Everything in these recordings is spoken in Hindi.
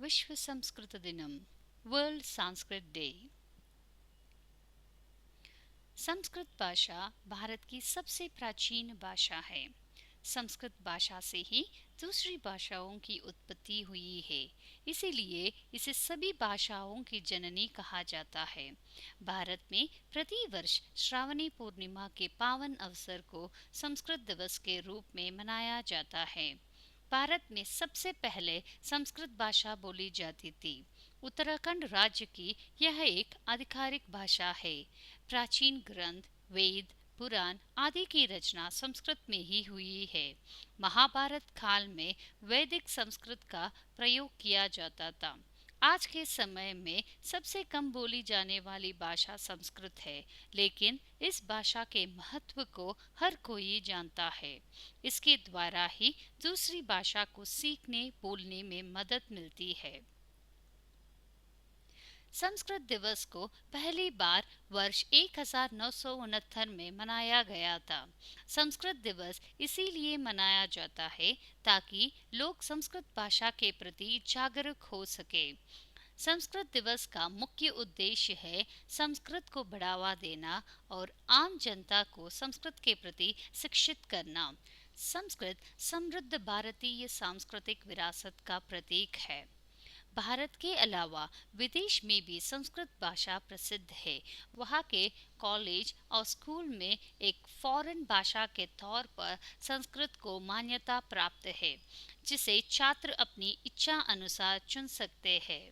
विश्व संस्कृत दिनम, वर्ल्ड संस्कृत डे। संस्कृत भाषा भारत की सबसे प्राचीन भाषा है। संस्कृत भाषा से ही दूसरी भाषाओं की उत्पत्ति हुई है, इसीलिए इसे सभी भाषाओं की जननी कहा जाता है। भारत में प्रतिवर्ष श्रावणी पूर्णिमा के पावन अवसर को संस्कृत दिवस के रूप में मनाया जाता है। भारत में सबसे पहले संस्कृत भाषा बोली जाती थी। उत्तराखंड राज्य की यह एक आधिकारिक भाषा है। प्राचीन ग्रंथ, वेद, पुराण आदि की रचना संस्कृत में ही हुई है। महाभारत काल में वैदिक संस्कृत का प्रयोग किया जाता था। आज के समय में सबसे कम बोली जाने वाली भाषा संस्कृत है, लेकिन इस भाषा के महत्व को हर कोई जानता है। इसके द्वारा ही दूसरी भाषा को सीखने बोलने में मदद मिलती है। संस्कृत दिवस को पहली बार वर्ष 1969 में मनाया गया था। संस्कृत दिवस इसीलिए मनाया जाता है ताकि लोग संस्कृत भाषा के प्रति जागरूक हो सके। संस्कृत दिवस का मुख्य उद्देश्य है संस्कृत को बढ़ावा देना और आम जनता को संस्कृत के प्रति शिक्षित करना। संस्कृत समृद्ध भारतीय सांस्कृतिक विरासत का प्रतीक है। भारत के अलावा विदेश में भी संस्कृत भाषा प्रसिद्ध है। वहाँ के कॉलेज और स्कूल में एक फॉरेन भाषा के तौर पर संस्कृत को मान्यता प्राप्त है, जिसे छात्र अपनी इच्छा अनुसार चुन सकते हैं।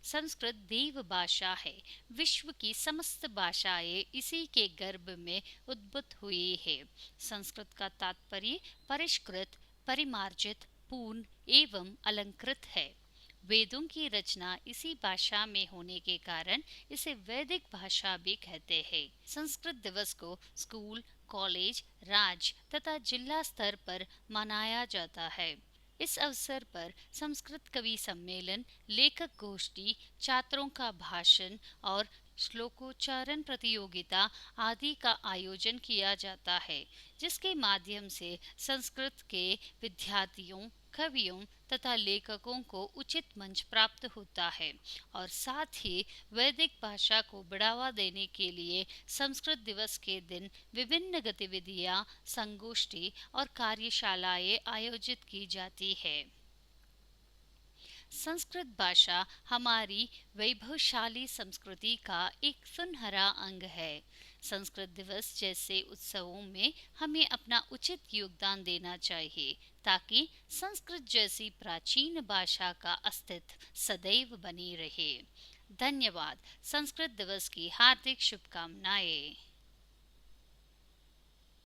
संस्कृत देव भाषा है। विश्व की समस्त भाषाएं इसी के गर्भ में उद्भूत हुई है। संस्कृत का तात्पर्य परिष्कृत, परिमार्जित, पूर्ण एवं अलंकृत है। वेदों की रचना इसी भाषा में होने के कारण इसे वैदिक भाषा भी कहते हैं। संस्कृत दिवस को स्कूल, कॉलेज, राज्य तथा जिला स्तर पर मनाया जाता है। इस अवसर पर संस्कृत कवि सम्मेलन, लेखक गोष्ठी, छात्रों का भाषण और श्लोकोच्चारण प्रतियोगिता आदि का आयोजन किया जाता है, जिसके माध्यम से संस्कृत के विद्यार्थियों, कवियों तथा लेखकों को उचित मंच प्राप्त होता है और साथ ही वैदिक भाषा को बढ़ावा देने के लिए संस्कृत दिवस के दिन विभिन्न गतिविधियां, संगोष्ठी और कार्यशालाएं आयोजित की जाती है। संस्कृत भाषा हमारी वैभवशाली संस्कृति का एक सुनहरा अंग है। संस्कृत दिवस जैसे उत्सवों में हमें अपना उचित योगदान देना चाहिए ताकि संस्कृत जैसी प्राचीन भाषा का अस्तित्व सदैव बनी रहे। धन्यवाद। संस्कृत दिवस की हार्दिक शुभकामनाएं।